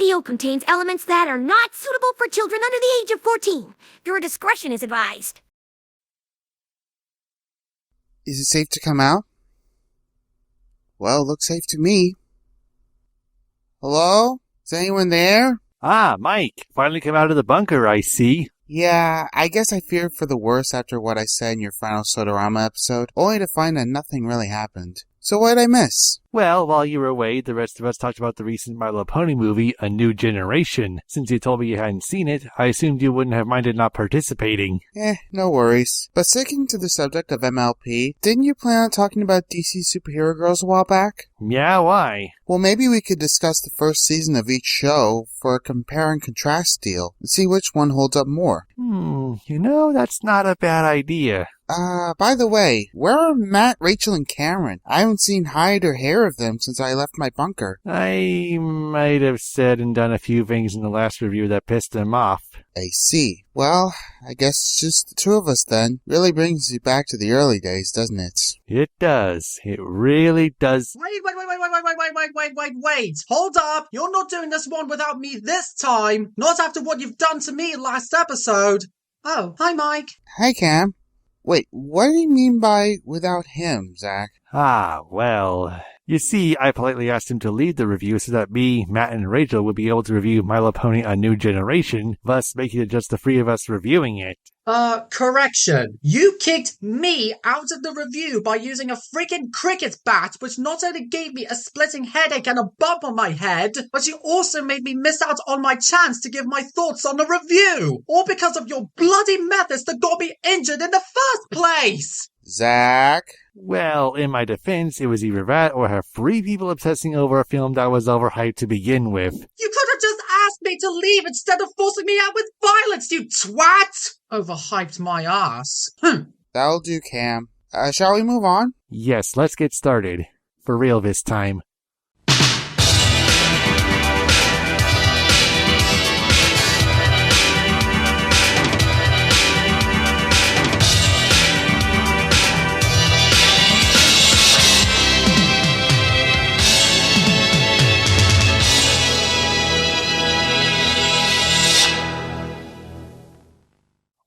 video contains elements that are not suitable for children under the age of 14. Your discretion is advised. Is it safe to come out? Well, it looks safe to me. Hello? Is anyone there? Ah, Mike. Finally come out of the bunker, I see. Yeah, I guess I feared for the worst after what I said in your final Sodorama episode, only to find that nothing really happened. So what did I miss? Well, while you were away, the rest of us talked about the recent My Little Pony movie, A New Generation. Since you told me you hadn't seen it, I assumed you wouldn't have minded not participating. No worries. But sticking to the subject of MLP, didn't you plan on talking about DC Superhero Girls a while back? Yeah, why? Well, maybe we could discuss the first season of each show for a compare and contrast deal, and see which one holds up more. That's not a bad idea. By the way, where are Matt, Rachel, and Cameron? I haven't seen hide or hair of them since I left my bunker. I might have said and done a few things in the last review that pissed them off. I see. Well, I guess it's just the two of us then. Really brings you back to the early days, doesn't it? It does. It really does. Wait. Hold up. You're not doing this one without me this time. Not after what you've done to me last episode. Oh, hi, Mike. Hi, Cam. Wait, what do you mean by without him, Zach? Well, you see, I politely asked him to lead the review so that me, Matt, and Rachel would be able to review My Little Pony A New Generation, thus making it just the three of us reviewing it. Correction. You kicked me out of the review by using a freaking cricket bat, which not only gave me a splitting headache and a bump on my head, but you also made me miss out on my chance to give my thoughts on the review. All because of your bloody methods that got me injured in the first place. Zach? Well, in my defense, it was either that or have three people obsessing over a film that was overhyped to begin with. You could have just asked me to leave instead of forcing me out with violence, you twat! Overhyped my ass. That'll do, Cam. Shall we move on? Yes, let's get started. For real this time.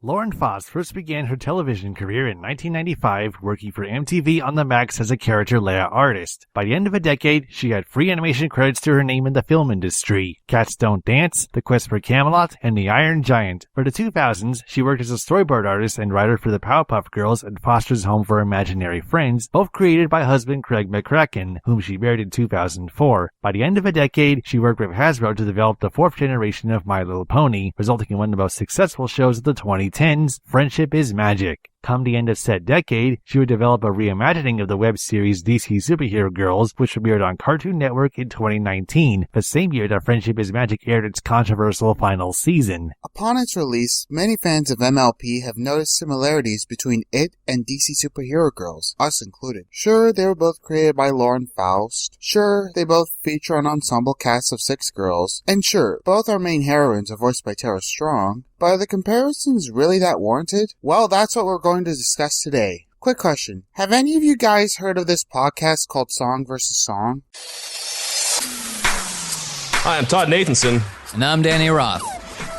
Lauren Faust first began her television career in 1995, working for MTV on the Max as a character layout artist. By the end of a decade, she had 3 animation credits to her name in the film industry: Cats Don't Dance, The Quest for Camelot, and The Iron Giant. For the 2000s, she worked as a storyboard artist and writer for the Powerpuff Girls and Foster's Home for Imaginary Friends, both created by husband Craig McCracken, whom she married in 2004. By the end of a decade, she worked with Hasbro to develop the 4th generation of My Little Pony, resulting in one of the most successful shows of the 2010s, Friendship is Magic. Come the end of said decade, she would develop a reimagining of the web series DC Superhero Girls, which premiered on Cartoon Network in 2019, the same year that Friendship is Magic aired its controversial final season. Upon its release, many fans of MLP have noticed similarities between it and DC Superhero Girls, us included. Sure, they were both created by Lauren Faust. Sure, they both feature an ensemble cast of 6 girls. And sure, both our main heroines are voiced by Tara Strong. But are the comparisons really that warranted? Well, that's what we're going to discuss today. Quick question. Have any of you guys heard of this podcast called Song vs. Song? Hi, I'm Todd Nathanson. And I'm Danny Roth.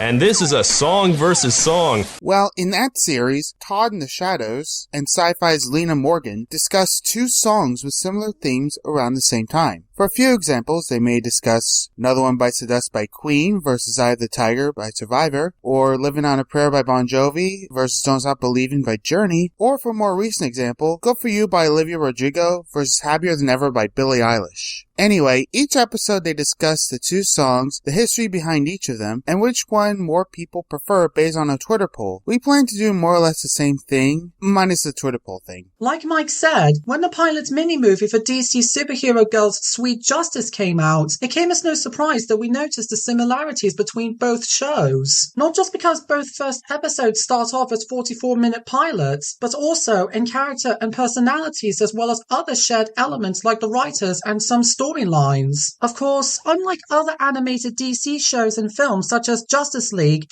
And this is a Song vs. Song. Well, in that series, Todd in the Shadows and Sci-Fi's Lena Morgan discuss 2 songs with similar themes around the same time. For a few examples, they may discuss Another One Bites the Dust by Queen versus Eye of the Tiger by Survivor, or Living on a Prayer by Bon Jovi versus Don't Stop Believing by Journey, or for a more recent example, Good For You by Olivia Rodrigo versus Happier Than Ever by Billie Eilish. Anyway, each episode they discuss the 2 songs, the history behind each of them, and which one more people prefer based on a Twitter poll. We plan to do more or less the same thing, minus the Twitter poll thing. Like Mike said, when the pilot mini-movie for DC Superhero Girls Sweet Justice came out, it came as no surprise that we noticed the similarities between both shows. Not just because both first episodes start off as 44-minute pilots, but also in character and personalities as well as other shared elements like the writers and some storylines. Of course, unlike other animated DC shows and films such as Justice League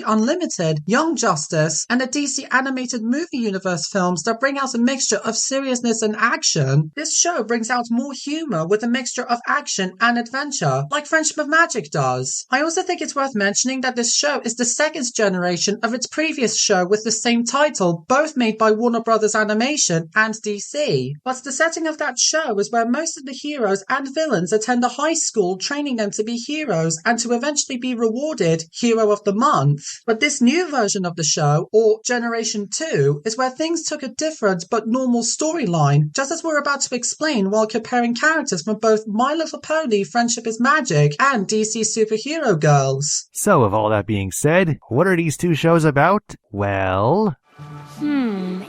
Unlimited, Young Justice, and the DC animated movie universe films that bring out a mixture of seriousness and action, this show brings out more humor with a mixture of action and adventure, like Friendship of Magic does. I also think it's worth mentioning that this show is the second generation of its previous show with the same title, both made by Warner Brothers Animation and DC. But the setting of that show is where most of the heroes and villains attend a high school training them to be heroes and to eventually be rewarded Hero of the Month. But this new version of the show, or Generation 2, is where things took a different but normal storyline, just as we're about to explain while comparing characters from both My Little Pony Friendship is Magic and DC Superhero Girls. So, with all that being said, what are these two shows about? Well...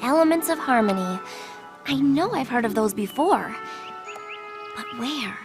Elements of Harmony. I know I've heard of those before. But where?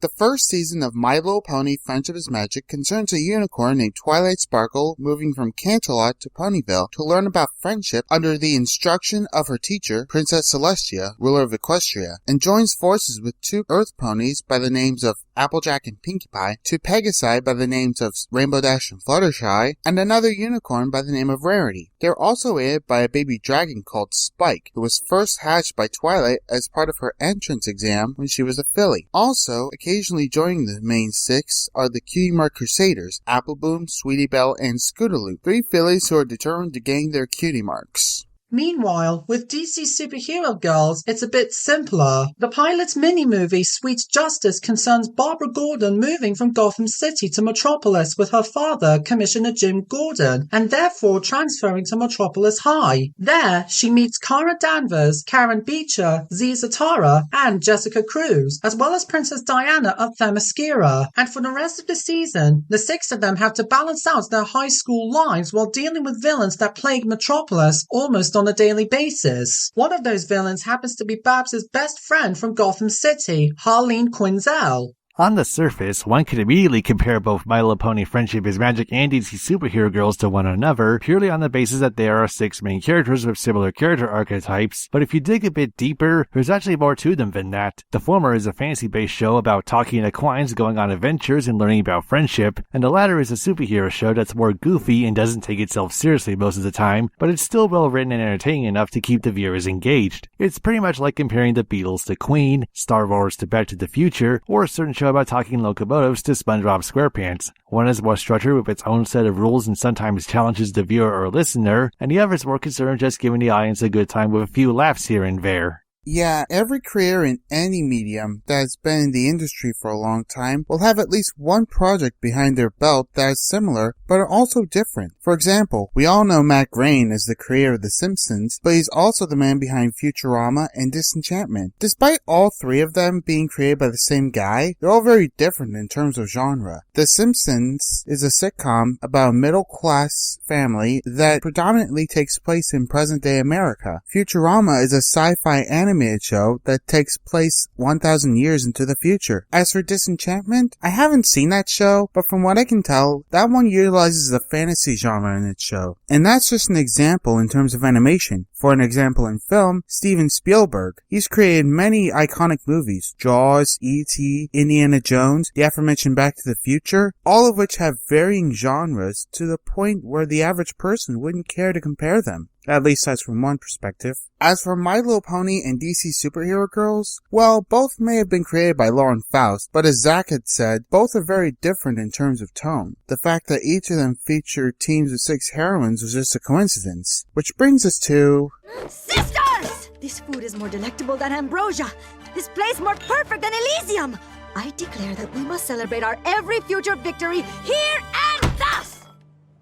The first season of My Little Pony Friendship is Magic concerns a unicorn named Twilight Sparkle moving from Canterlot to Ponyville to learn about friendship under the instruction of her teacher, Princess Celestia, ruler of Equestria, and joins forces with two Earth ponies by the names of Applejack and Pinkie Pie, two Pegasi by the names of Rainbow Dash and Fluttershy, and another unicorn by the name of Rarity. They are also aided by a baby dragon called Spike, who was first hatched by Twilight as part of her entrance exam when she was a filly. Also, occasionally joining the main six are the Cutie Mark Crusaders, Appleboom, Sweetie Belle, and Scootaloo, three fillies who are determined to gain their cutie marks. Meanwhile, with DC Superhero Girls, it's a bit simpler. The pilot's mini-movie, Sweet Justice, concerns Barbara Gordon moving from Gotham City to Metropolis with her father, Commissioner Jim Gordon, and therefore transferring to Metropolis High. There, she meets Kara Danvers, Karen Beecher, Zatanna, and Jessica Cruz, as well as Princess Diana of Themyscira. And for the rest of the season, the six of them have to balance out their high school lives while dealing with villains that plague Metropolis almost on a daily basis. One of those villains happens to be Babs' best friend from Gotham City, Harleen Quinzel. On the surface, one could immediately compare both My Little Pony Friendship is Magic and DC Superhero Girls to one another, purely on the basis that there are six main characters with similar character archetypes, but if you dig a bit deeper, there's actually more to them than that. The former is a fantasy-based show about talking equines going on adventures and learning about friendship, and the latter is a superhero show that's more goofy and doesn't take itself seriously most of the time, but it's still well written and entertaining enough to keep the viewers engaged. It's pretty much like comparing the Beatles to Queen, Star Wars to Back to the Future, or a certain show about talking locomotives to SpongeBob SquarePants. One is more structured with its own set of rules and sometimes challenges the viewer or listener, and the other is more concerned just giving the audience a good time with a few laughs here and there. Yeah, every creator in any medium that has been in the industry for a long time will have at least one project behind their belt that is similar, but are also different. For example, we all know Matt Groening as the creator of The Simpsons, but he's also the man behind Futurama and Disenchantment. Despite all three of them being created by the same guy, they're all very different in terms of genre. The Simpsons is a sitcom about a middle-class family that predominantly takes place in present-day America. Futurama is a sci-fi animated show that takes place 1,000 years into the future. As for Disenchantment, I haven't seen that show, but from what I can tell, that one utilizes the fantasy genre in its show. And that's just an example in terms of animation. For an example in film, Steven Spielberg. He's created many iconic movies, Jaws, E.T., Indiana Jones, the aforementioned Back to the Future, all of which have varying genres to the point where the average person wouldn't care to compare them. At least that's from one perspective. As for My Little Pony and DC Superhero Girls, well, both may have been created by Lauren Faust, but as Zach had said, both are very different in terms of tone. The fact that each of them featured teams of six heroines was just a coincidence. Which brings us to... Sisters! This food is more delectable than ambrosia. This place more perfect than Elysium. I declare that we must celebrate our every future victory here and thus.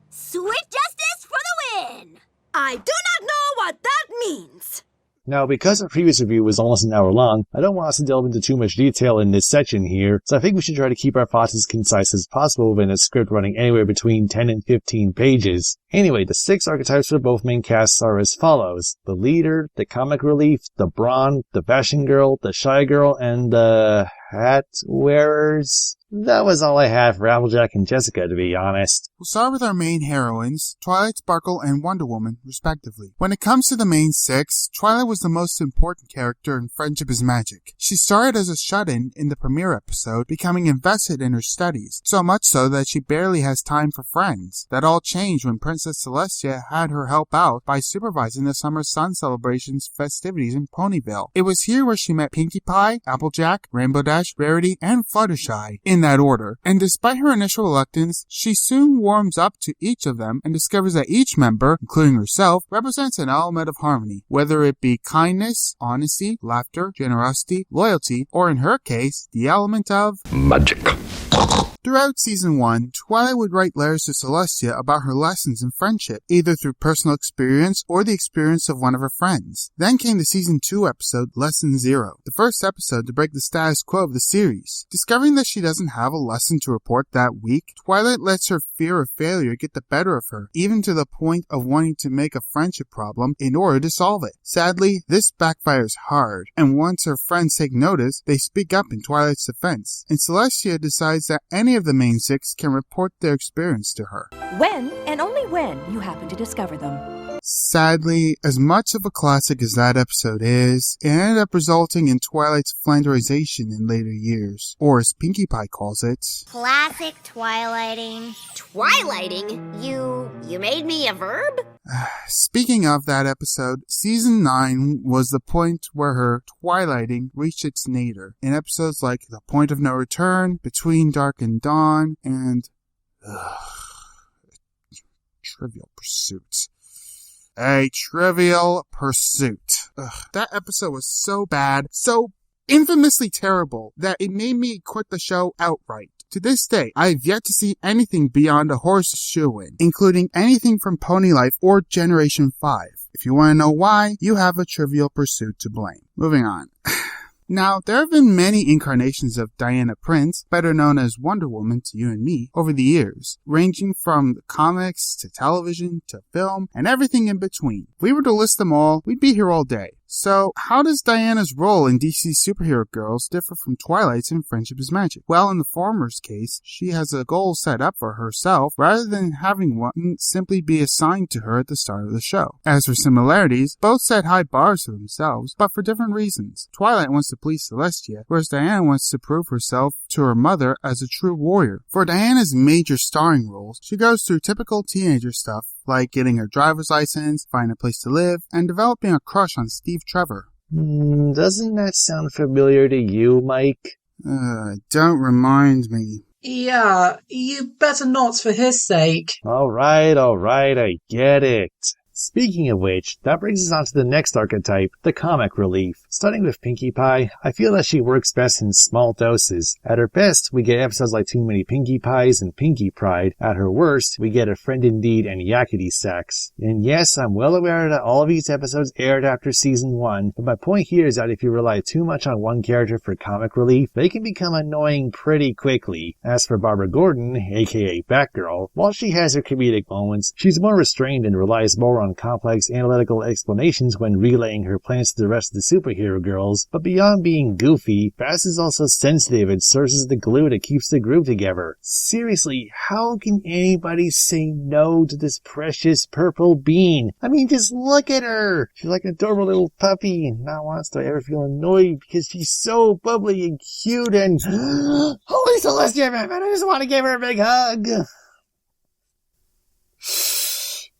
Sweet justice for the win! I do not know what that means. Now, because our previous review was almost an hour long, I don't want us to delve into too much detail in this section here, so I think we should try to keep our thoughts as concise as possible within a script running anywhere between 10 and 15 pages. Anyway, the six archetypes for both main casts are as follows: the leader, the comic relief, the brawn, the fashion girl, the shy girl, and the hat wearers. That was all I had for Applejack and Jessica, to be honest. We'll start with our main heroines, Twilight Sparkle and Wonder Woman, respectively. When it comes to the main six, Twilight was the most important character in Friendship is Magic. She started as a shut-in in the premiere episode, becoming invested in her studies, so much so that she barely has time for friends. That all changed when Princess Celestia had her help out by supervising the Summer Sun Celebration's festivities in Ponyville. It was here where she met Pinkie Pie, Applejack, Rainbow Dash, Dash, Rarity, and Fluttershy in that order, and despite her initial reluctance, she soon warms up to each of them and discovers that each member, including herself, represents an element of harmony, whether it be kindness, honesty, laughter, generosity, loyalty, or in her case, the element of magic. Throughout Season 1, Twilight would write letters to Celestia about her lessons in friendship, either through personal experience or the experience of one of her friends. Then came the Season 2 episode, Lesson 0, the first episode to break the status quo of the series. Discovering that she doesn't have a lesson to report that week, Twilight lets her fear of failure get the better of her, even to the point of wanting to make a friendship problem in order to solve it. Sadly, this backfires hard, and once her friends take notice, they speak up in Twilight's defense, and Celestia decides that any of the main six can report their experience to her. When, and only when, you happen to discover them. Sadly, as much of a classic as that episode is, it ended up resulting in Twilight's flanderization in later years, or as Pinkie Pie calls it, Classic twilighting. Twilighting? You made me a verb? Speaking of that episode, Season 9 was the point where her twilighting reached its nadir, in episodes like The Point of No Return, Between Dark and Dawn, and Trivial Pursuit. A Trivial Pursuit. That episode was so bad, so infamously terrible, that it made me quit the show outright. To this day, I have yet to see anything beyond a horse shoe-in, including anything from Pony Life or Generation 5. If you want to know why, you have a Trivial Pursuit to blame. Moving on. Now, there have been many incarnations of Diana Prince, better known as Wonder Woman to you and me, over the years, ranging from the comics to television to film and everything in between. If we were to list them all, we'd be here all day. So, how does Diana's role in DC's superhero girls differ from Twilight's in Friendship is Magic? Well, in the former's case, she has a goal set up for herself rather than having one simply be assigned to her at the start of the show. As for similarities, both set high bars for themselves, but for different reasons. Twilight wants to please Celestia, whereas Diana wants to prove herself to her mother as a true warrior. For Diana's major starring roles, she goes through typical teenager stuff, like getting her driver's license, finding a place to live, and developing a crush on Steve Trevor. Doesn't that sound familiar to you, Mike? Don't remind me. Yeah, you better not for his sake. Alright, I get it. Speaking of which, that brings us on to the next archetype, the comic relief. Starting with Pinkie Pie, I feel that she works best in small doses. At her best, we get episodes like Too Many Pinkie Pies and Pinkie Pride. At her worst, we get A Friend Indeed and Yakety Sax. And yes, I'm well aware that all of these episodes aired after Season 1, but my point here is that if you rely too much on one character for comic relief, they can become annoying pretty quickly. As for Barbara Gordon, aka Batgirl, while she has her comedic moments, she's more restrained and relies more on complex analytical explanations when relaying her plans to the rest of the superhero girls, but beyond being goofy, Bass is also sensitive and serves as the glue that keeps the group together. Seriously, how can anybody say no to this precious purple bean? I mean, just look at her! She's like an adorable little puppy, and not once do I ever feel annoyed because she's so bubbly and cute and... Holy Celestia, man, I just want to give her a big hug!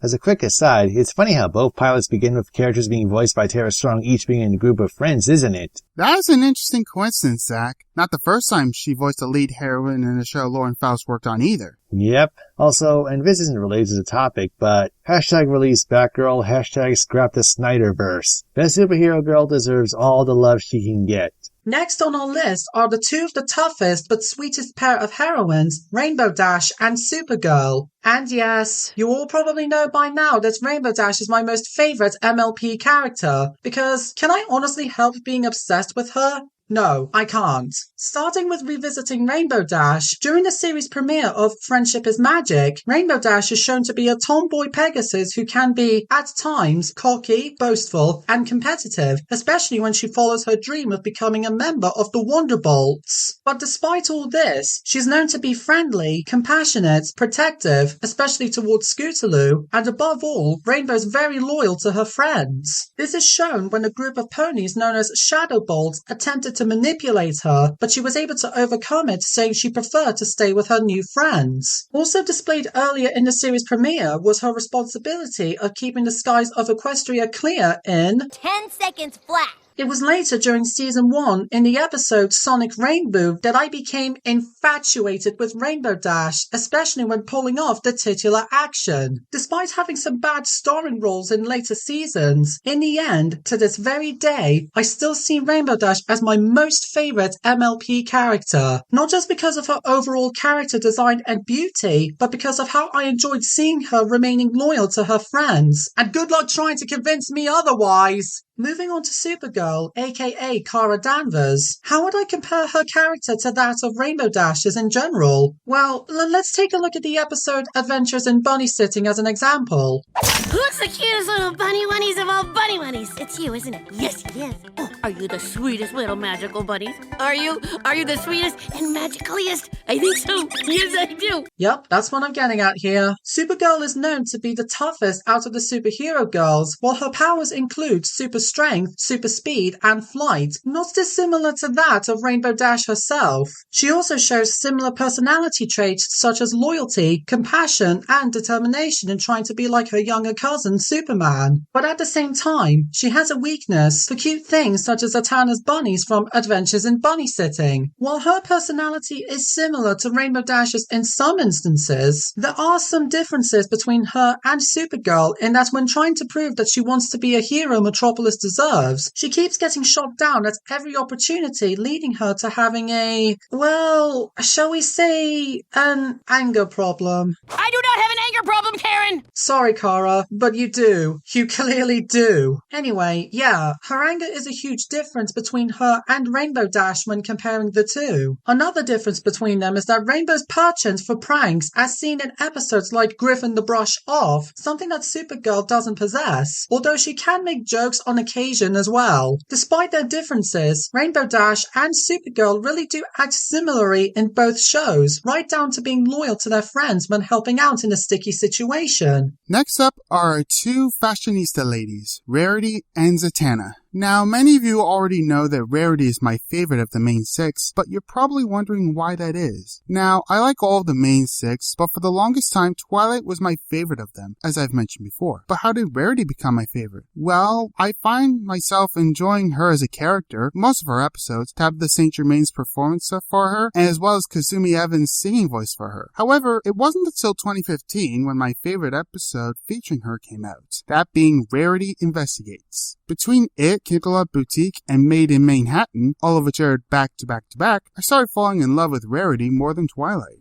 As a quick aside, it's funny how both pilots begin with characters being voiced by Tara Strong each being in a group of friends, isn't it? That is an interesting coincidence, Zach. Not the first time she voiced a lead heroine in a show Lauren Faust worked on either. Yep. Also, and this isn't related to the topic, but hashtag release Batgirl, hashtag scrap the Snyderverse. Best superhero girl deserves all the love she can get. Next on our list are the two of the toughest but sweetest pair of heroines, Rainbow Dash and Supergirl. And yes, you all probably know by now that Rainbow Dash is my most favourite MLP character, because can I honestly help being obsessed with her? No, I can't. Starting with revisiting Rainbow Dash, during the series premiere of Friendship is Magic, Rainbow Dash is shown to be a tomboy Pegasus who can be, at times, cocky, boastful, and competitive, especially when she follows her dream of becoming a member of the Wonderbolts. But despite all this, she's known to be friendly, compassionate, protective, especially towards Scootaloo, and above all, Rainbow's very loyal to her friends. This is shown when a group of ponies known as Shadowbolts attempted to manipulate her, but she was able to overcome it, saying she preferred to stay with her new friends. Also displayed earlier in the series premiere was her responsibility of keeping the skies of Equestria clear in 10 seconds flat. It was later during season 1 in the episode Sonic Rainbow that I became infatuated with Rainbow Dash, especially when pulling off the titular action. Despite having some bad starring roles in later seasons, in the end, to this very day, I still see Rainbow Dash as my most favourite MLP character. Not just because of her overall character design and beauty, but because of how I enjoyed seeing her remaining loyal to her friends. And good luck trying to convince me otherwise! Moving on to Supergirl, aka Kara Danvers, how would I compare her character to that of Rainbow Dash's in general? Well, let's take a look at the episode Adventures in Bunny Sitting as an example. Who's the cutest little bunny bunnies of all bunny bunnies? It's you, isn't it? Yes, yes. Oh, are you the sweetest little magical bunnies? Are you? Are you the sweetest and magicaliest? I think so. Yes, I do. Yep, that's what I'm getting at here. Supergirl is known to be the toughest out of the superhero girls, while her powers include super strength, super speed, and flight, not dissimilar to that of Rainbow Dash herself. She also shows similar personality traits such as loyalty, compassion, and determination in trying to be like her younger cousin Superman. But at the same time, she has a weakness for cute things such as Zatanna's bunnies from Adventures in Bunny Sitting. While her personality is similar to Rainbow Dash's in some instances, there are some differences between her and Supergirl in that when trying to prove that she wants to be a hero Metropolis deserves, she keeps getting shot down at every opportunity, leading her to having a, well, shall we say, an anger problem. I do not have an anger problem, Karen! Sorry, Kara, but you do. You clearly do. Anyway, yeah, her anger is a huge difference between her and Rainbow Dash when comparing the two. Another difference between them is that Rainbow's penchant for pranks, as seen in episodes like Griffin the Brush Off, something that Supergirl doesn't possess, although she can make jokes on occasion as well. Despite their differences, Rainbow Dash and Supergirl really do act similarly in both shows, right down to being loyal to their friends when helping out in a sticky situation. Next up are our two fashionista ladies, Rarity and Zatanna. Now, many of you already know that Rarity is my favorite of the main six, but you're probably wondering why that is. Now, I like all of the main six, but for the longest time, Twilight was my favorite of them, as I've mentioned before. But how did Rarity become my favorite? Well, I find myself enjoying her as a character, most of her episodes, to have the St. Germain's performance for her, as well as Kazumi Evans' singing voice for her. However, it wasn't until 2015 when my favorite episode featuring her came out, that being Rarity Investigates. Between it, Kindle Boutique, and Made in Manhattan, all of which aired back to back to back, I started falling in love with Rarity more than Twilight.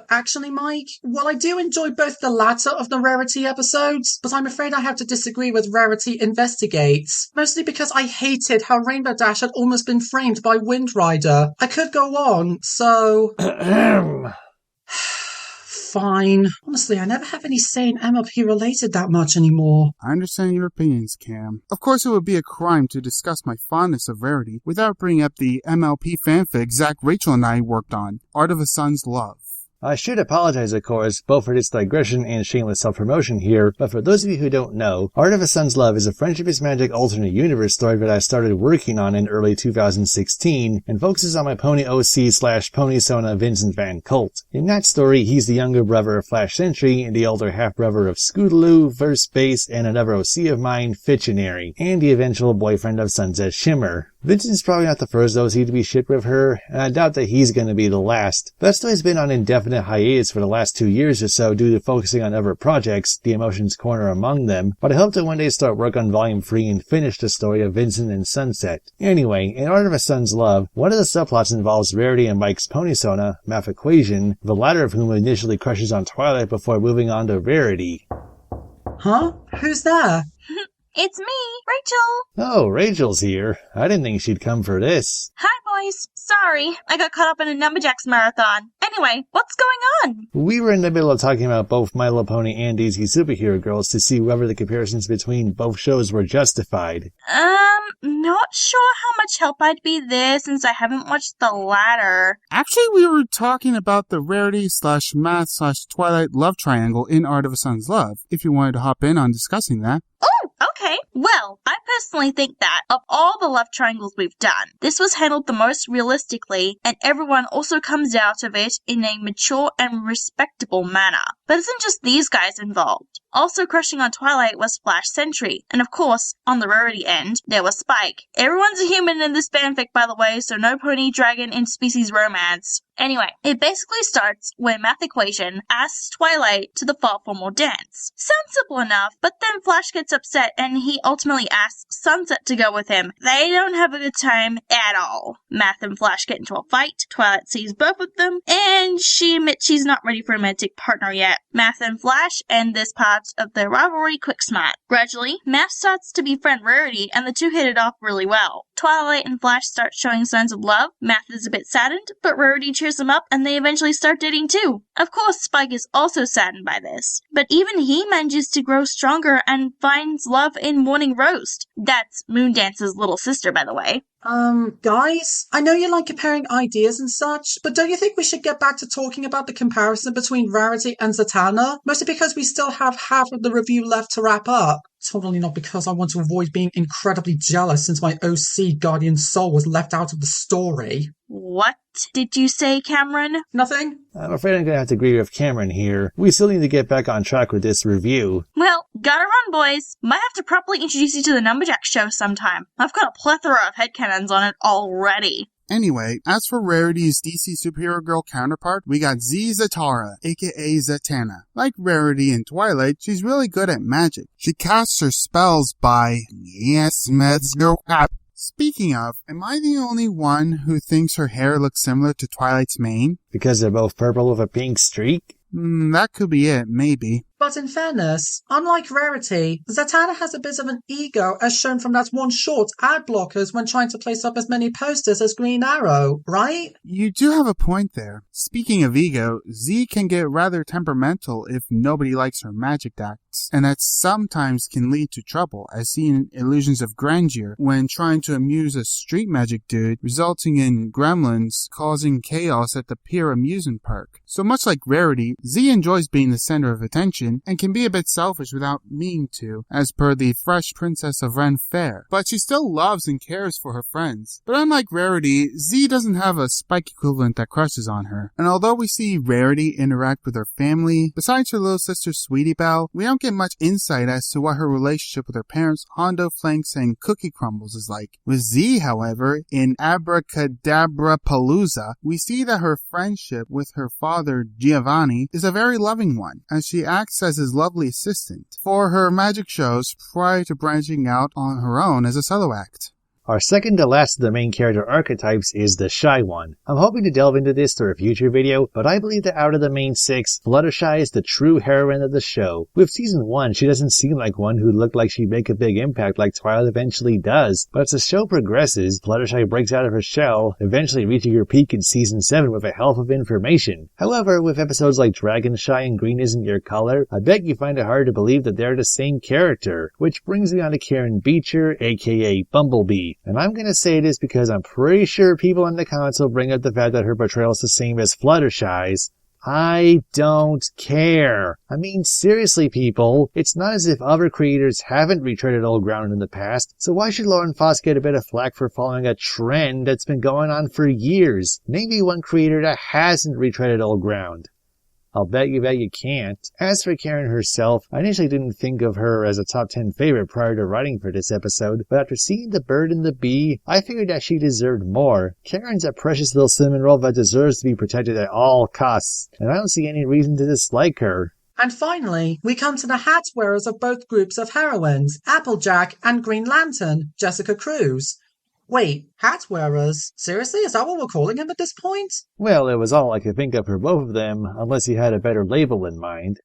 Actually, Mike, while I do enjoy both the latter of the Rarity episodes, but I'm afraid I have to disagree with Rarity Investigates. Mostly because I hated how Rainbow Dash had almost been framed by Wind Rider. I could go on, so... Fine. Honestly, I never have any say in MLP related that much anymore. I understand your opinions, Cam. Of course, it would be a crime to discuss my fondness of Rarity without bringing up the MLP fanfic Zach, Rachel, and I worked on, Art of a Son's Love. I should apologize, of course, both for this digression and shameless self-promotion here, but for those of you who don't know, Art of a Son's Love is a Friendship is Magic alternate universe story that I started working on in early 2016, and focuses on my pony OC/Pony-Sona Vincent Van Colt. In that story, he's the younger brother of Flash Sentry, and the older half-brother of Scootaloo, Verse Base, and another OC of mine, Fictionary, and the eventual boyfriend of Sunset Shimmer. Vincent's probably not the first OC to be shipped with her, and I doubt that he's going to be the last. That story's been on indefinite hiatus for the last 2 years or so due to focusing on other projects, The Emotions Corner among them, but I hope to one day start work on Volume 3 and finish the story of Vincent and Sunset. Anyway, in Art of a Son's Love, one of the subplots involves Rarity and Mike's Pony-Sona, Math Equation, the latter of whom initially crushes on Twilight before moving on to Rarity. Huh? Who's there? It's me, Rachel. Oh, Rachel's here. I didn't think she'd come for this. Hi, boys. Sorry, I got caught up in a Numberjacks marathon. Anyway, what's going on? We were in the middle of talking about both My Little Pony and DC Superhero Girls to see whether the comparisons between both shows were justified. Not sure how much help I'd be there since I haven't watched the latter. Actually, we were talking about the Rarity/Math/Twilight love triangle in Art of a Son's Love, if you wanted to hop in on discussing that. Oh, okay. Well, I personally think that, of all the love triangles we've done, this was handled the most realistically, and everyone also comes out of it in a mature and respectable manner. But isn't just these guys involved? Also crushing on Twilight was Flash Sentry, and of course, on the Rarity end, there was Spike. Everyone's a human in this fanfic, by the way, so no pony, dragon, interspecies romance. Anyway, it basically starts when Math Equation asks Twilight to the fall for more dance. Sounds simple enough, but then Flash gets upset and he ultimately asks Sunset to go with him. They don't have a good time at all. Math and Flash get into a fight. Twilight sees both of them, and she admits she's not ready for a romantic partner yet. Math and Flash end this part of their rivalry quick smart. Gradually, Math starts to befriend Rarity, and the two hit it off really well. Twilight and Flash start showing signs of love. Math is a bit saddened, but Rarity cheers them up, and they eventually start dating too. Of course, Spike is also saddened by this, but even he manages to grow stronger and finds love in Morning Roast. That's Moondance's little sister, by the way. Guys, I know you like comparing ideas and such, but don't you think we should get back to talking about the comparison between Rarity and Zatanna? Mostly because we still have half of the review left to wrap up. Totally not because I want to avoid being incredibly jealous since my OC Guardian Soul was left out of the story. What did you say, Cameron? Nothing. I'm afraid I'm going to have to agree with Cameron here. We still need to get back on track with this review. Well, gotta run, boys. Might have to properly introduce you to the Numberjack show sometime. I've got a plethora of headcanons on it already. Anyway, as for Rarity's DC Superhero Girl counterpart, we got Zatanna, aka Zatanna. Like Rarity in Twilight, she's really good at magic. She casts her spells by... Yes, let's go up. Speaking of, am I the only one who thinks her hair looks similar to Twilight's mane? Because they're both purple with a pink streak? That could be it, maybe. But in fairness, unlike Rarity, Zatanna has a bit of an ego as shown from that one short ad blockers when trying to place up as many posters as Green Arrow, right? You do have a point there. Speaking of ego, Z can get rather temperamental if nobody likes her magic acts, and that sometimes can lead to trouble, as seen in Illusions of Grandeur when trying to amuse a street magic dude, resulting in gremlins causing chaos at the Pier amusement park. So much like Rarity, Z enjoys being the center of attention and can be a bit selfish without meaning to, as per the Fresh Princess of Ren Fair. But she still loves and cares for her friends. But unlike Rarity, Z doesn't have a Spike equivalent that crushes on her. And although we see Rarity interact with her family, besides her little sister Sweetie Belle, we don't get much insight as to what her relationship with her parents Hondo Flanks and Cookie Crumbles is like. With Z, however, in Abracadabra Palooza, we see that her friendship with her father Giovanni is a very loving one, as she acts as his lovely assistant for her magic shows prior to branching out on her own as a solo act. Our second to last of the main character archetypes is the shy one. I'm hoping to delve into this through a future video, but I believe that out of the main six, Fluttershy is the true heroine of the show. With season 1, she doesn't seem like one who looked like she'd make a big impact like Twilight eventually does, but as the show progresses, Fluttershy breaks out of her shell, eventually reaching her peak in season 7 with a wealth of information. However, with episodes like Dragonshy and Green Isn't Your Color, I bet you find it hard to believe that they're the same character, which brings me on to Karen Beecher, aka Bumblebee. And I'm gonna say this because I'm pretty sure people in the comments will bring up the fact that her portrayal is the same as Fluttershy's. I don't care. I mean, seriously, people, it's not as if other creators haven't retreaded old ground in the past, so why should Lauren Faust get a bit of flack for following a trend that's been going on for years? Name me one creator that hasn't retreaded old ground. I'll bet you can't. As for Karen herself, I initially didn't think of her as a top 10 favorite prior to writing for this episode, but after seeing The Bird and the Bee, I figured that she deserved more. Karen's a precious little cinnamon roll that deserves to be protected at all costs, and I don't see any reason to dislike her. And finally, we come to the hat wearers of both groups of heroines, Applejack and Green Lantern, Jessica Cruz. Wait, hat wearers? Seriously, is that what we're calling him at this point? Well, it was all I could think of for both of them, unless you had a better label in mind.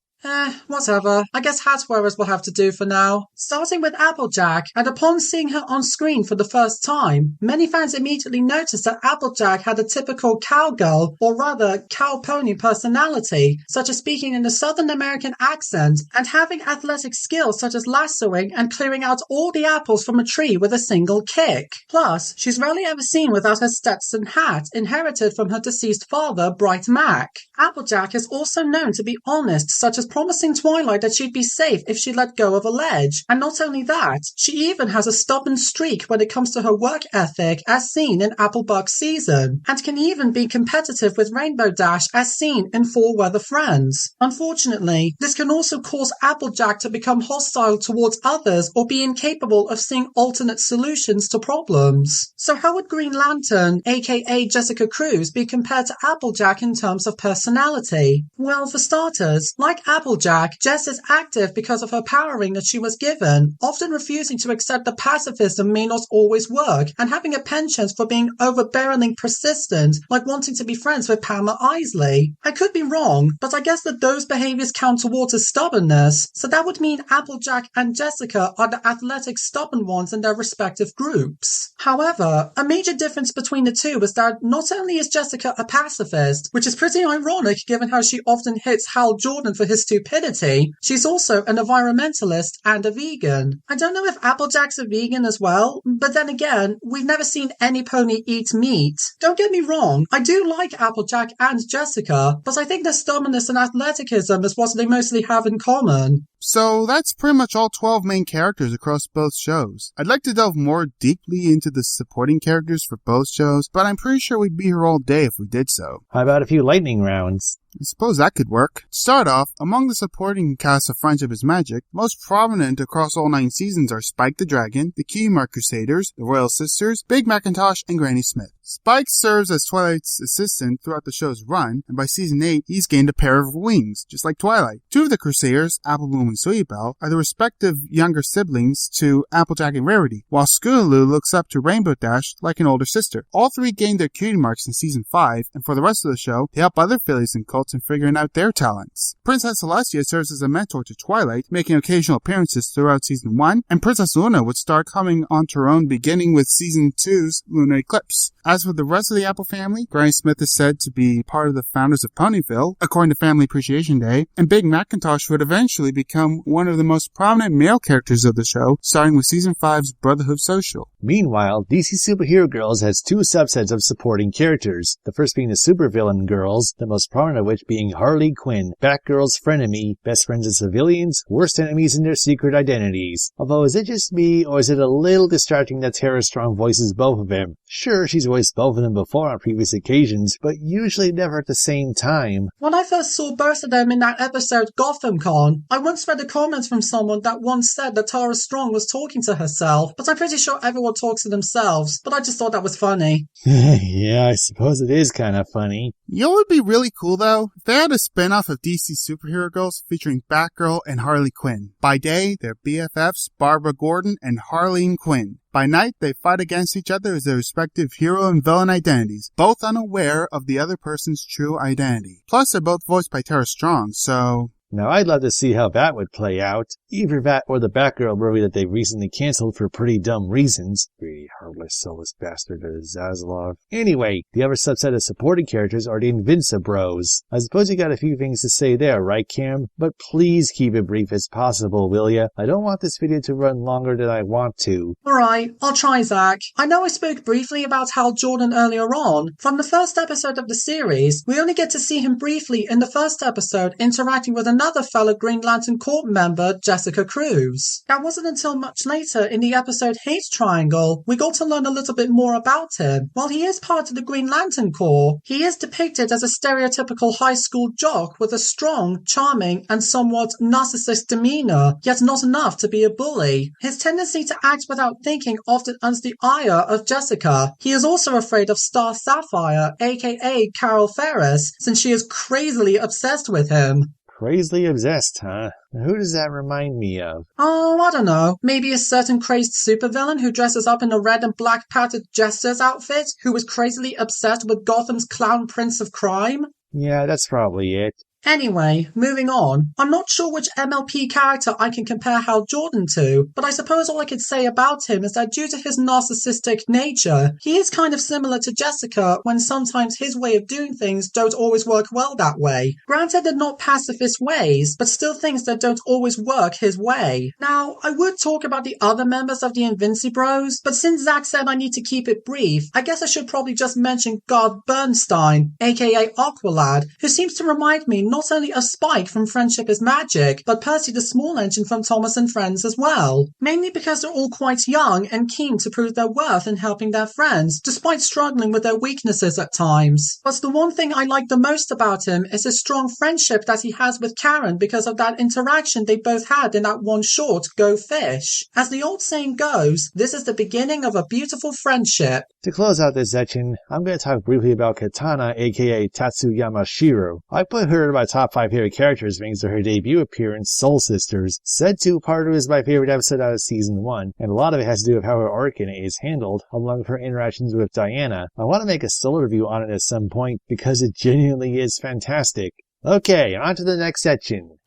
Whatever. I guess hat wearers will have to do for now. Starting with Applejack, and upon seeing her on screen for the first time, many fans immediately noticed that Applejack had a typical cowgirl, or rather cowpony personality, such as speaking in a Southern American accent and having athletic skills such as lassoing and clearing out all the apples from a tree with a single kick. Plus, she's rarely ever seen without her Stetson hat, inherited from her deceased father, Bright Mac. Applejack is also known to be honest, such as promising Twilight that she'd be safe if she let go of a ledge. And not only that, she even has a stubborn streak when it comes to her work ethic as seen in Applejack's season, and can even be competitive with Rainbow Dash as seen in Four Weather Friends. Unfortunately, this can also cause Applejack to become hostile towards others or be incapable of seeing alternate solutions to problems. So how would Green Lantern, aka Jessica Cruz, be compared to Applejack in terms of personality? Well, for starters, like Applejack, Jess is active because of her powering that she was given, often refusing to accept that pacifism may not always work, and having a penchant for being overbearingly persistent, like wanting to be friends with Pamela Isley. I could be wrong, but I guess that those behaviors count towards his stubbornness, so that would mean Applejack and Jessica are the athletic stubborn ones in their respective groups. However, a major difference between the two is that not only is Jessica a pacifist, which is pretty ironic given how she often hits Hal Jordan for his stupidity, she's also an environmentalist and a vegan. I don't know if Applejack's a vegan as well, but then again, we've never seen any pony eat meat. Don't get me wrong, I do like Applejack and Jessica, but I think their stubbornness and athleticism is what they mostly have in common. So that's pretty much all 12 main characters across both shows. I'd like to delve more deeply into the supporting characters for both shows, but I'm pretty sure we'd be here all day if we did so. How about a few lightning rounds? I suppose that could work. To start off, among the supporting cast of Friendship is Magic, most prominent across all 9 seasons are Spike the Dragon, the Cutie Mark Crusaders, the Royal Sisters, Big Macintosh, and Granny Smith. Spike serves as Twilight's assistant throughout the show's run, and by season 8, he's gained a pair of wings, just like Twilight. 2 of the Crusaders, Apple Bloom and Sweetie Belle, are the respective younger siblings to Applejack and Rarity, while Scootaloo looks up to Rainbow Dash like an older sister. All 3 gained their cutie marks in season 5, and for the rest of the show, they help other fillies and cults in figuring out their talents. Princess Celestia serves as a mentor to Twilight, making occasional appearances throughout season 1, and Princess Luna would start coming onto her own beginning with season 2's Lunar Eclipse. As for the rest of the Apple family, Granny Smith is said to be part of the founders of Ponyville, according to Family Appreciation Day, and Big Macintosh would eventually become one of the most prominent male characters of the show, starting with season 5's Brotherhood Social. Meanwhile, DC Superhero Girls has 2 subsets of supporting characters, the first being the supervillain girls, the most prominent of which being Harley Quinn, Batgirl's frenemy, best friends of civilians, worst enemies in their secret identities. Although, is it just me, or is it a little distracting that Tara Strong voices both of them? Sure, she's voiced both of them before on previous occasions, but usually never at the same time. When I first saw both of them in that episode Gotham Con, I once read a comment from someone that once said that Tara Strong was talking to herself, but I'm pretty sure everyone talks to themselves, but I just thought that was funny. Yeah, I suppose it is kind of funny. You know what would be really cool though? If they had a spin-off of DC Superhero Girls featuring Batgirl and Harley Quinn. By day, they're BFFs Barbara Gordon and Harleen Quinn. By night, they fight against each other as their respective hero and villain identities, both unaware of the other person's true identity. Plus, they're both voiced by Tara Strong, so... Now, I'd love to see how that would play out. Either that or the Batgirl movie that they recently canceled for pretty dumb reasons. Greedy, heartless, soulless bastard of Zaslav. Anyway, the other subset of supporting characters are the Invincibros. I suppose you got a few things to say there, right, Cam? But please keep it brief as possible, will ya? I don't want this video to run longer than I want to. Alright, I'll try, Zach. I know I spoke briefly about Hal Jordan earlier on. From the first episode of the series, we only get to see him briefly in the first episode interacting with another fellow Green Lantern Corps member, Jessica Cruz. That wasn't until much later in the episode Hate Triangle we got to learn a little bit more about him. While he is part of the Green Lantern Corps, he is depicted as a stereotypical high school jock with a strong, charming, and somewhat narcissistic demeanor, yet not enough to be a bully. His tendency to act without thinking often earns the ire of Jessica. He is also afraid of Star Sapphire, aka Carol Ferris, since she is crazily obsessed with him. Crazily obsessed, huh? Who does that remind me of? Oh, I don't know. Maybe a certain crazed supervillain who dresses up in a red and black patterned jester's outfit, who was crazily obsessed with Gotham's clown prince of crime? Yeah, that's probably it. Anyway, moving on. I'm not sure which MLP character I can compare Hal Jordan to, but I suppose all I could say about him is that due to his narcissistic nature, he is kind of similar to Jessica when sometimes his way of doing things don't always work well that way. Granted, they're not pacifist ways, but still things that don't always work his way. Now, I would talk about the other members of the Invincibros, but since Zach said I need to keep it brief, I guess I should probably just mention Garth Bernstein, aka Aqualad, who seems to remind me not only of Spike from Friendship is Magic, but Percy the Small Engine from Thomas and Friends as well. Mainly because they're all quite young and keen to prove their worth in helping their friends, despite struggling with their weaknesses at times. But the one thing I like the most about him is his strong friendship that he has with Karen because of that interaction they both had in that one short, Go Fish. As the old saying goes, this is the beginning of a beautiful friendship. To close out this section, I'm going to talk briefly about Katana, aka Tatsuyama Shiro. I put her in my top 5 favorite characters thanks to her debut appearance, Soul Sisters. Said 2-parter is my favorite episode out of season 1, and a lot of it has to do with how her arc in it is handled, along with her interactions with Diana. I want to make a solo review on it at some point, because it genuinely is fantastic. Okay, on to the next section.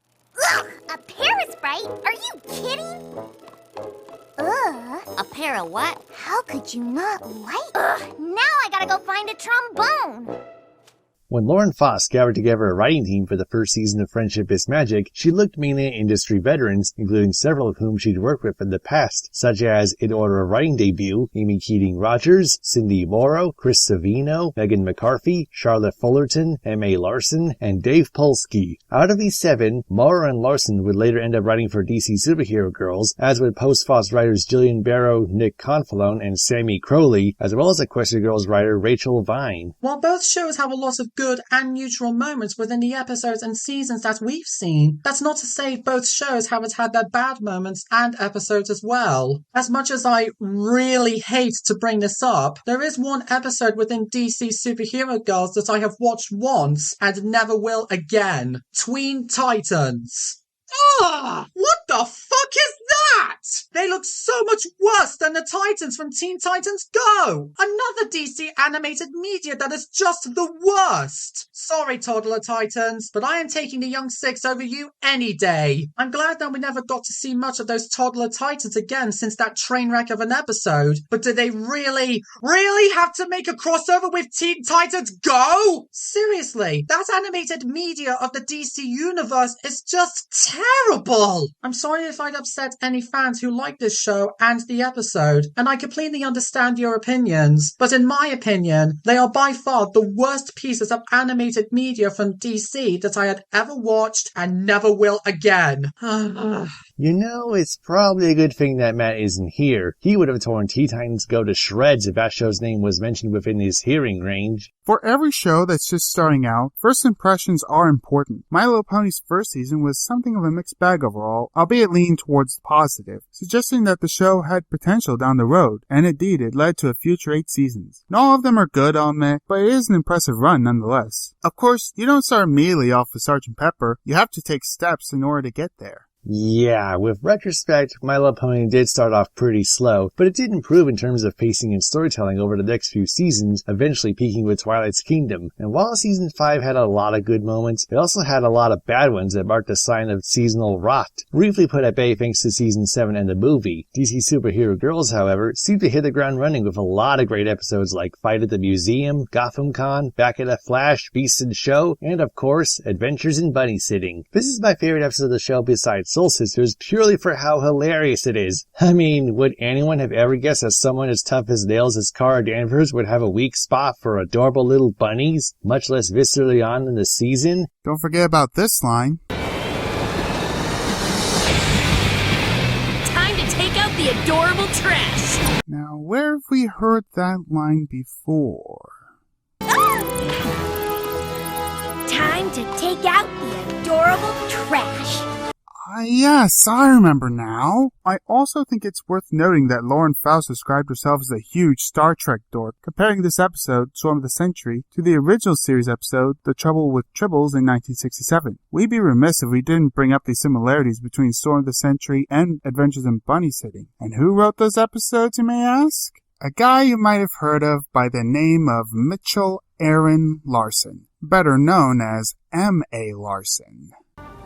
Ugh, a Parasprite? Are you kidding? Ugh. A pair of what? How could you not like? Ugh, now I gotta go find a trombone. When Lauren Faust gathered together a writing team for the first season of Friendship is Magic, she looked mainly at industry veterans, including several of whom she'd worked with in the past, such as In Order of Writing debut, Amy Keating-Rogers, Cindy Morrow, Chris Savino, Megan McCarthy, Charlotte Fullerton, M.A. Larson, and Dave Polsky. Out of these 7, Morrow and Larson would later end up writing for DC Superhero Girls, as would post-Faust writers Jillian Barrow, Nick Confalone, and Sammy Crowley, as well as Equestria Girls writer Rachel Vine. While both shows have a lot of good and neutral moments within the episodes and seasons that we've seen, that's not to say both shows haven't had their bad moments and episodes as well. As much as I really hate to bring this up, there is one episode within DC Superhero Girls that I have watched once and never will again. Tween Titans. Ah! What the fuck is that? They look so much worse than the Titans from Teen Titans Go! Another DC animated media that is just the worst! Sorry, Toddler Titans, but I am taking the Young Six over you any day. I'm glad that we never got to see much of those Toddler Titans again since that train wreck of an episode, but did they really have to make a crossover with Teen Titans Go? Seriously, that animated media of the DC universe is just terrible! I'm sorry if I'd upset any fans who like this show and the episode, and I completely understand your opinions, but in my opinion, they are by far the worst pieces of animated media from DC that I had ever watched and never will again. You know, it's probably a good thing that Matt isn't here. He would have torn Teen Titans Go to shreds if that show's name was mentioned within his hearing range. For every show that's just starting out, first impressions are important. My Little Pony's first season was something of a mixed bag overall, albeit leaning towards the positive, suggesting that the show had potential down the road, and indeed it led to a future 8 seasons. Not all of them are good, I'll admit, but it is an impressive run nonetheless. Of course, you don't start immediately off with Sgt. Pepper, you have to take steps in order to get there. Yeah, with retrospect, My Little Pony did start off pretty slow, but it did improve in terms of pacing and storytelling over the next few seasons, eventually peaking with Twilight's Kingdom. And while Season 5 had a lot of good moments, it also had a lot of bad ones that marked a sign of seasonal rot, briefly put at bay thanks to Season 7 and the movie. DC Superhero Girls, however, seemed to hit the ground running with a lot of great episodes like Fight at the Museum, Gotham Con, Back at the Flash, Beast in Show, and of course, Adventures in Bunny Sitting. This is my favorite episode of the show besides Soul Sisters purely for how hilarious it is. I mean, would anyone have ever guessed that someone as tough as nails as Cara Danvers would have a weak spot for adorable little bunnies, much less viscerally on in the season? Don't forget about this line. Time to take out the adorable trash. Now, where have we heard that line before? Time to take out the adorable trash. Yes, I remember now. I also think it's worth noting that Lauren Faust described herself as a huge Star Trek dork, comparing this episode, Storm of the Century, to the original series episode, The Trouble with Tribbles in 1967. We'd be remiss if we didn't bring up the similarities between Storm of the Century and Adventures in Bunny Sitting. And who wrote those episodes, you may ask? A guy you might have heard of by the name of Mitchell Aaron Larson, better known as M.A. Larson.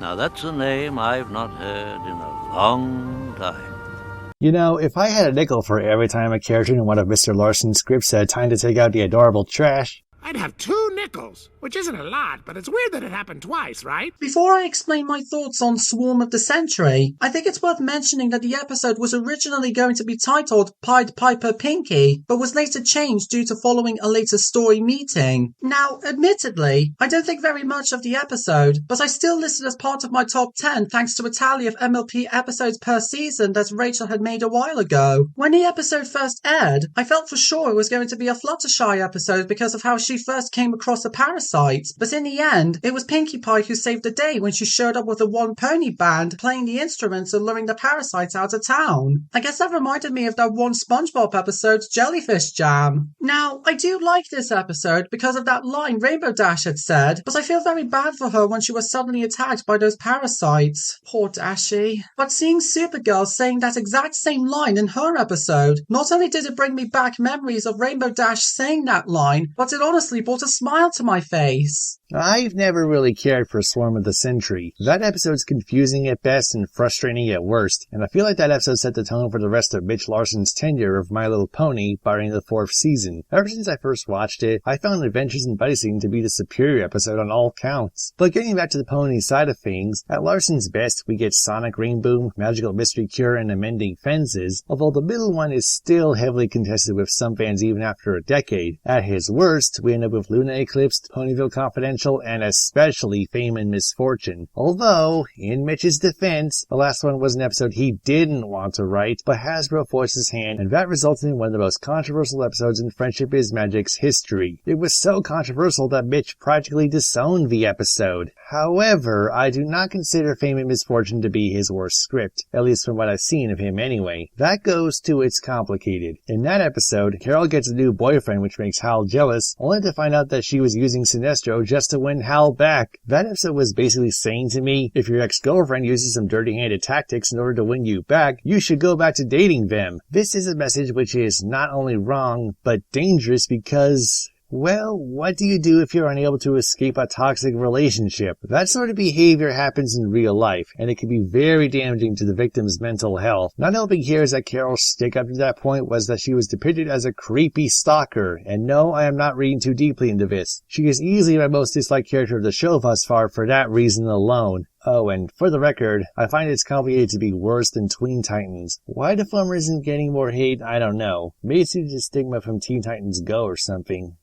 Now that's a name I've not heard in a long time. You know, if I had a nickel for every time a character in one of Mr. Larson's scripts said time to take out the adorable trash, I'd have 2 nickels, which isn't a lot, but it's weird that it happened twice, right? Before I explain my thoughts on Swarm of the Century, I think it's worth mentioning that the episode was originally going to be titled Pied Piper Pinkie, but was later changed due to following a later story meeting. Now, admittedly, I don't think very much of the episode, but I still listed as part of my top 10 thanks to a tally of MLP episodes per season that Rachel had made a while ago. When the episode first aired, I felt for sure it was going to be a Fluttershy episode because of how she first came across the parasite, but in the end, it was Pinkie Pie who saved the day when she showed up with a one pony band playing the instruments and luring the parasites out of town. I guess that reminded me of that one SpongeBob episode, Jellyfish Jam. Now, I do like this episode because of that line Rainbow Dash had said, but I feel very bad for her when she was suddenly attacked by those parasites. Poor Dashy. But seeing Supergirl saying that exact same line in her episode, not only did it bring me back memories of Rainbow Dash saying that line, but it honestly brought a smile to my face. I've never really cared for Swarm of the Century. That episode's confusing at best and frustrating at worst, and I feel like that episode set the tone for the rest of Mitch Larson's tenure of My Little Pony, barring the 4th season. Ever since I first watched it, I found Adventures in Buddy-Sing to be the superior episode on all counts. But getting back to the pony side of things, at Larson's best we get Sonic Rainboom, Magical Mystery Cure, and Amending Fences, although the middle one is still heavily contested with some fans even after a decade. At his worst, we end up with Luna Eclipsed, Ponyville Confidential, and especially Fame and Misfortune. Although, in Mitch's defense, the last one was an episode he didn't want to write, but Hasbro forced his hand, and that resulted in one of the most controversial episodes in Friendship is Magic's history. It was so controversial that Mitch practically disowned the episode. However, I do not consider Fame and Misfortune to be his worst script, at least from what I've seen of him anyway. That goes to It's Complicated. In that episode, Carol gets a new boyfriend which makes Hal jealous, only to find out that she was using Sinestro just to win Hal back. That episode was basically saying to me, if your ex-girlfriend uses some dirty-handed tactics in order to win you back, you should go back to dating them. This is a message which is not only wrong, but dangerous because... well, what do you do if you're unable to escape a toxic relationship? That sort of behavior happens in real life, and it can be very damaging to the victim's mental health. Not helping here is that Carol's stick up to that point was that she was depicted as a creepy stalker, and no, I am not reading too deeply into this. She is easily my most disliked character of the show thus far for that reason alone. Oh, and for the record, I find It's Complicated to be worse than Tween Titans. Why the former isn't getting more hate, I don't know. Maybe it's due to the stigma from Teen Titans Go or something.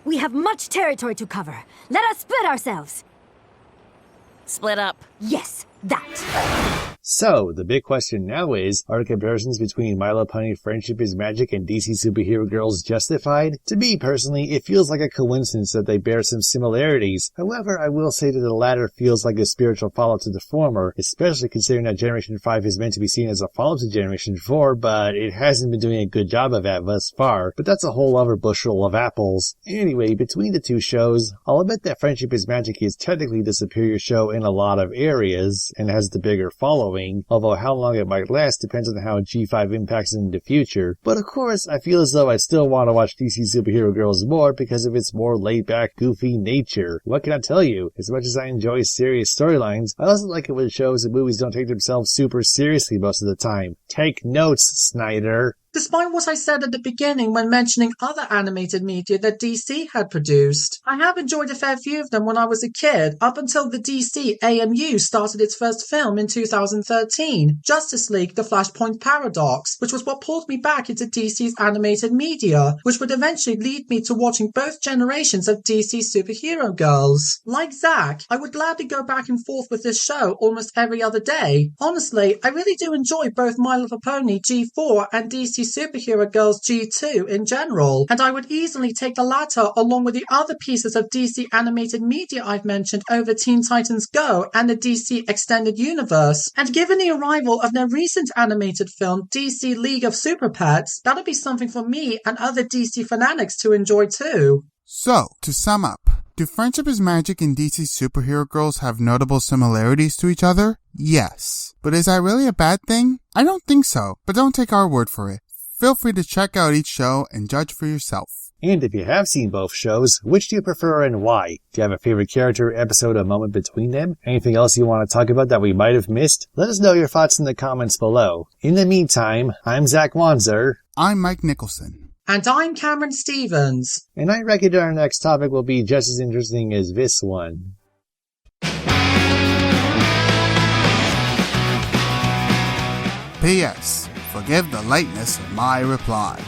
We have much territory to cover. Let us split ourselves. Split up. Yes, that. So, the big question now is, are the comparisons between My Little Pony Friendship is Magic and DC Superhero Girls justified? To me, personally, it feels like a coincidence that they bear some similarities. However, I will say that the latter feels like a spiritual follow-up to the former, especially considering that Generation 5 is meant to be seen as a follow-up to Generation 4, but it hasn't been doing a good job of that thus far. But that's a whole other bushel of apples. Anyway, between the two shows, I'll admit that Friendship is Magic is technically the superior show in a lot of areas, and has the bigger following, although how long it might last depends on how G5 impacts it in the future. But of course, I feel as though I still want to watch DC Superhero Girls more because of its more laid-back, goofy nature. What can I tell you? As much as I enjoy serious storylines, I also like it when shows and movies don't take themselves super seriously most of the time. Take notes, Snyder. Despite what I said at the beginning when mentioning other animated media that DC had produced, I have enjoyed a fair few of them when I was a kid, up until the DC AMU started its first film in 2013, Justice League: The Flashpoint Paradox, which was what pulled me back into DC's animated media, which would eventually lead me to watching both generations of DC superhero girls. Like Zach, I would gladly go back and forth with this show almost every other day. Honestly, I really do enjoy both My Little Pony G4 and DC Superhero Girls G2 in general, and I would easily take the latter along with the other pieces of DC animated media I've mentioned over Teen Titans Go and the DC Extended Universe. And given the arrival of their recent animated film, DC League of Super Pets, that'll be something for me and other DC fanatics to enjoy too. So, to sum up, do Friendship is Magic and DC Superhero Girls have notable similarities to each other? Yes. But is that really a bad thing? I don't think so, but don't take our word for it. Feel free to check out each show and judge for yourself. And if you have seen both shows, which do you prefer and why? Do you have a favorite character, episode, or moment between them? Anything else you want to talk about that we might have missed? Let us know your thoughts in the comments below. In the meantime, I'm Zach Wanzer. I'm Mike Nicholson. And I'm Cameron Stevens. And I reckon our next topic will be just as interesting as this one. P.S. Forgive the lateness of my reply.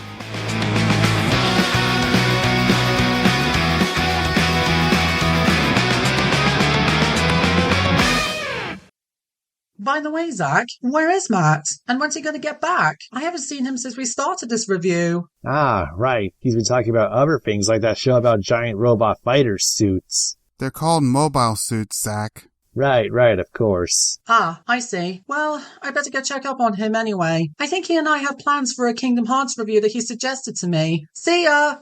By the way, Zach, where is Matt? And when's he going to get back? I haven't seen him since we started this review. Ah, right. He's been talking about other things like that show about giant robot fighter suits. They're called mobile suits, Zach. Right, of course. Ah, I see. Well, I better go check up on him anyway. I think he and I have plans for a Kingdom Hearts review that he suggested to me. See ya!